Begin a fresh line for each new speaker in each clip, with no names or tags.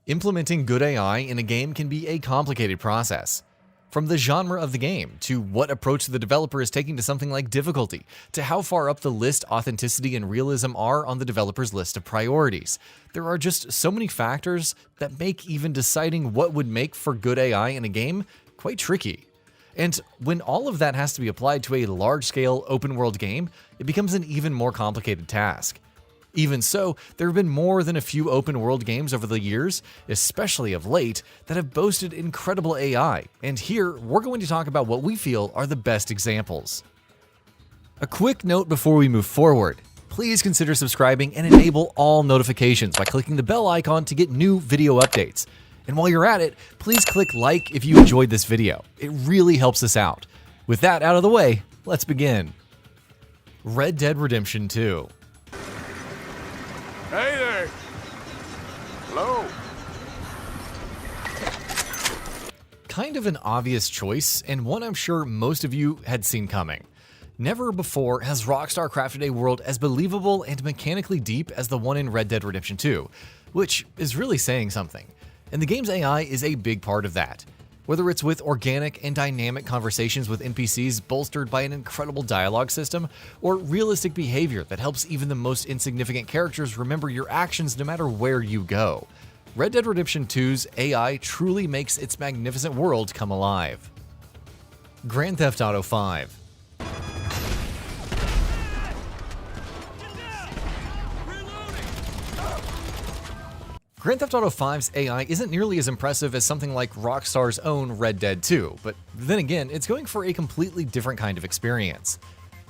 Implementing good AI in a game can be a complicated process. From the genre of the game, to what approach the developer is taking to something like difficulty, to how far up the list authenticity and realism are on the developer's list of priorities. There are just so many factors that make even deciding what would make for good AI in a game quite tricky. And when all of that has to be applied to a large-scale open-world game, it becomes an even more complicated task. Even so, there have been more than a few open-world games over the years, especially of late, that have boasted incredible AI, and here we're going to talk about what we feel are the best examples. A quick note before we move forward. Please consider subscribing and enable all notifications by clicking the bell icon to get new video updates. And while you're at it, please click like if you enjoyed this video. It really helps us out. With that out of the way, let's begin. Red Dead Redemption 2.
Hey there! Hello!
Kind of an obvious choice, and one I'm sure most of you had seen coming. Never before has Rockstar crafted a world as believable and mechanically deep as the one in Red Dead Redemption 2, which is really saying something. And the game's AI is a big part of that. Whether it's with organic and dynamic conversations with NPCs bolstered by an incredible dialogue system, or realistic behavior that helps even the most insignificant characters remember your actions no matter where you go. Red Dead Redemption 2's AI truly makes its magnificent world come alive. Grand Theft Auto V. Grand Theft Auto V's AI isn't nearly as impressive as something like Rockstar's own Red Dead 2, but then again, it's going for a completely different kind of experience.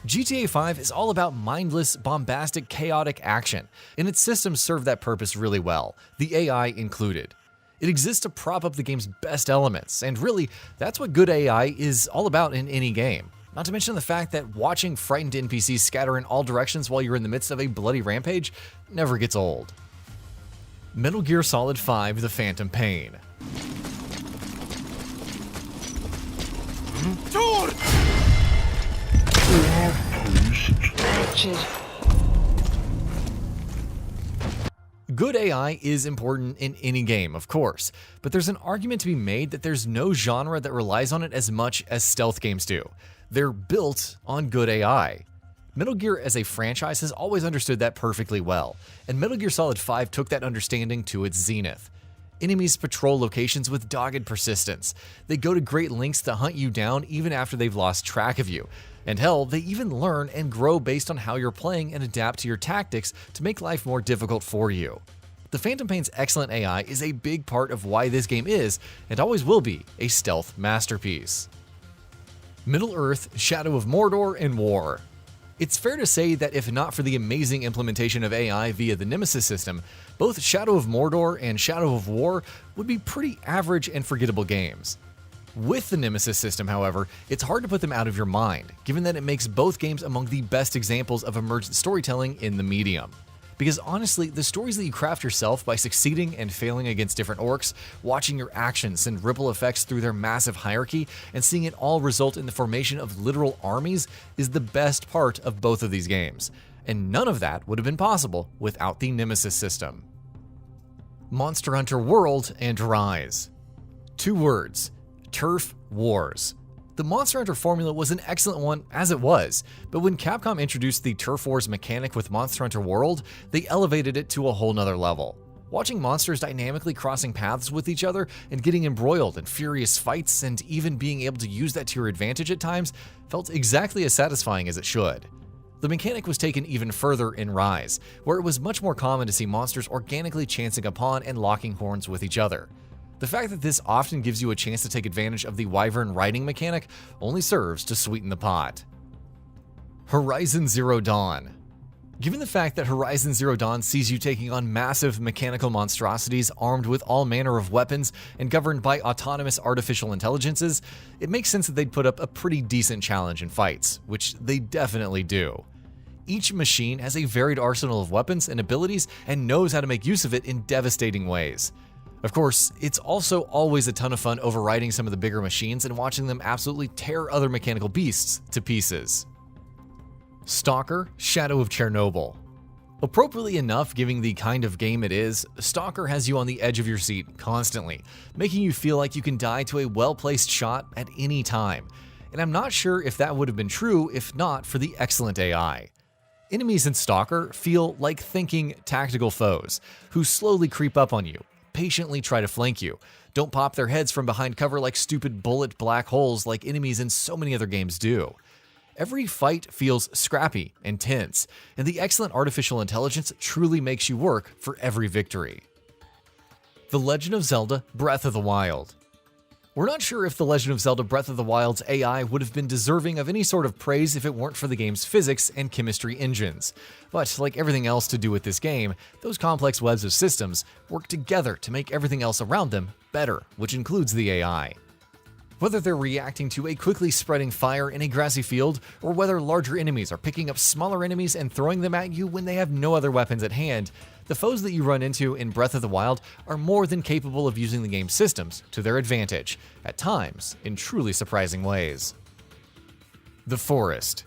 GTA 5 is all about mindless, bombastic, chaotic action, and its systems serve that purpose really well, the AI included. It exists to prop up the game's best elements, and really, that's what good AI is all about in any game. Not to mention the fact that watching frightened NPCs scatter in all directions while you're in the midst of a bloody rampage never gets old. Metal Gear Solid 5: The Phantom Pain. Good AI is important in any game, of course, but there's an argument to be made that there's no genre that relies on it as much as stealth games do. They're built on good AI. Metal Gear as a franchise has always understood that perfectly well, and Metal Gear Solid 5 took that understanding to its zenith. Enemies patrol locations with dogged persistence. They go to great lengths to hunt you down even after they've lost track of you. And hell, they even learn and grow based on how you're playing and adapt to your tactics to make life more difficult for you. The Phantom Pain's excellent AI is a big part of why this game is, and always will be, a stealth masterpiece. Middle-earth, Shadow of Mordor, and War. It's fair to say that if not for the amazing implementation of AI via the Nemesis system, both Shadow of Mordor and Shadow of War would be pretty average and forgettable games. With the Nemesis system, however, it's hard to put them out of your mind, given that it makes both games among the best examples of emergent storytelling in the medium. Because honestly, the stories that you craft yourself by succeeding and failing against different orcs, watching your actions send ripple effects through their massive hierarchy, and seeing it all result in the formation of literal armies is the best part of both of these games. And none of that would have been possible without the Nemesis system. Monster Hunter World and Rise. 2 words: Turf Wars. The Monster Hunter formula was an excellent one as it was, but when Capcom introduced the Turf Wars mechanic with Monster Hunter World, they elevated it to a whole nother level. Watching monsters dynamically crossing paths with each other and getting embroiled in furious fights and even being able to use that to your advantage at times felt exactly as satisfying as it should. The mechanic was taken even further in Rise, where it was much more common to see monsters organically chancing upon and locking horns with each other. The fact that this often gives you a chance to take advantage of the Wyvern riding mechanic only serves to sweeten the pot. Horizon Zero Dawn. Given the fact that Horizon Zero Dawn sees you taking on massive mechanical monstrosities armed with all manner of weapons and governed by autonomous artificial intelligences, it makes sense that they'd put up a pretty decent challenge in fights, which they definitely do. Each machine has a varied arsenal of weapons and abilities and knows how to make use of it in devastating ways. Of course, it's also always a ton of fun overriding some of the bigger machines and watching them absolutely tear other mechanical beasts to pieces. Stalker: Shadow of Chernobyl. Appropriately enough, given the kind of game it is, Stalker has you on the edge of your seat constantly, making you feel like you can die to a well-placed shot at any time. And I'm not sure if that would have been true if not for the excellent AI. Enemies in Stalker feel like thinking tactical foes, who slowly creep up on you, patiently try to flank you, don't pop their heads from behind cover like stupid bullet black holes like enemies in so many other games do. Every fight feels scrappy and tense, and the excellent artificial intelligence truly makes you work for every victory. The Legend of Zelda: Breath of the Wild. We're not sure if The Legend of Zelda: Breath of the Wild's AI would have been deserving of any sort of praise if it weren't for the game's physics and chemistry engines. But like everything else to do with this game, those complex webs of systems work together to make everything else around them better, which includes the AI. Whether they're reacting to a quickly spreading fire in a grassy field, or whether larger enemies are picking up smaller enemies and throwing them at you when they have no other weapons at hand, the foes that you run into in Breath of the Wild are more than capable of using the game's systems to their advantage, at times in truly surprising ways. The Forest.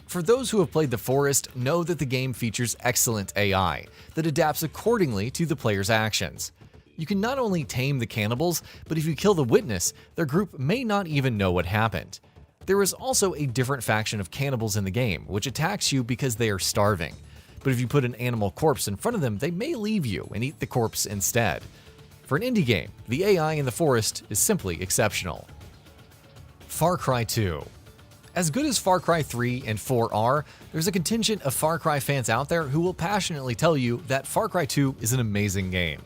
For those who have played The Forest, know that the game features excellent AI that adapts accordingly to the player's actions. You can not only tame the cannibals, but if you kill the witness, their group may not even know what happened. There is also a different faction of cannibals in the game, which attacks you because they are starving. But if you put an animal corpse in front of them, they may leave you and eat the corpse instead. For an indie game, the AI in The Forest is simply exceptional. Far Cry 2. As good as Far Cry 3 and 4 are, there's a contingent of Far Cry fans out there who will passionately tell you that Far Cry 2 is an amazing game.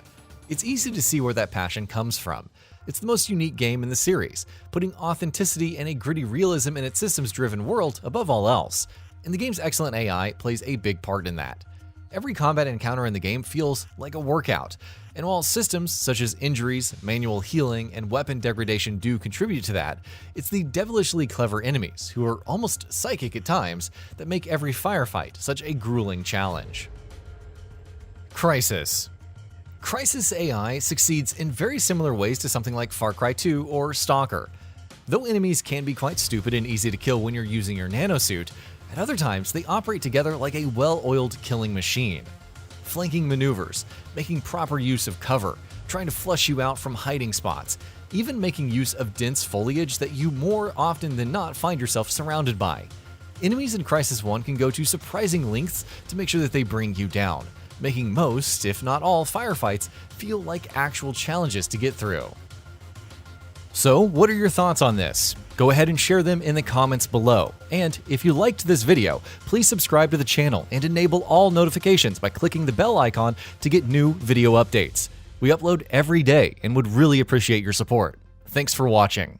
It's easy to see where that passion comes from. It's the most unique game in the series, putting authenticity and a gritty realism in its systems-driven world above all else, and the game's excellent AI plays a big part in that. Every combat encounter in the game feels like a workout, and while systems such as injuries, manual healing, and weapon degradation do contribute to that, it's the devilishly clever enemies, who are almost psychic at times, that make every firefight such a grueling challenge. Crysis. Crysis AI succeeds in very similar ways to something like Far Cry 2 or Stalker. Though enemies can be quite stupid and easy to kill when you're using your nanosuit, at other times they operate together like a well-oiled killing machine. Flanking maneuvers, making proper use of cover, trying to flush you out from hiding spots, even making use of dense foliage that you more often than not find yourself surrounded by. Enemies in Crysis 1 can go to surprising lengths to make sure that they bring you down, making most, if not all, firefights feel like actual challenges to get through. So, what are your thoughts on this? Go ahead and share them in the comments below. And if you liked this video, please subscribe to the channel and enable all notifications by clicking the bell icon to get new video updates. We upload every day and would really appreciate your support. Thanks for watching.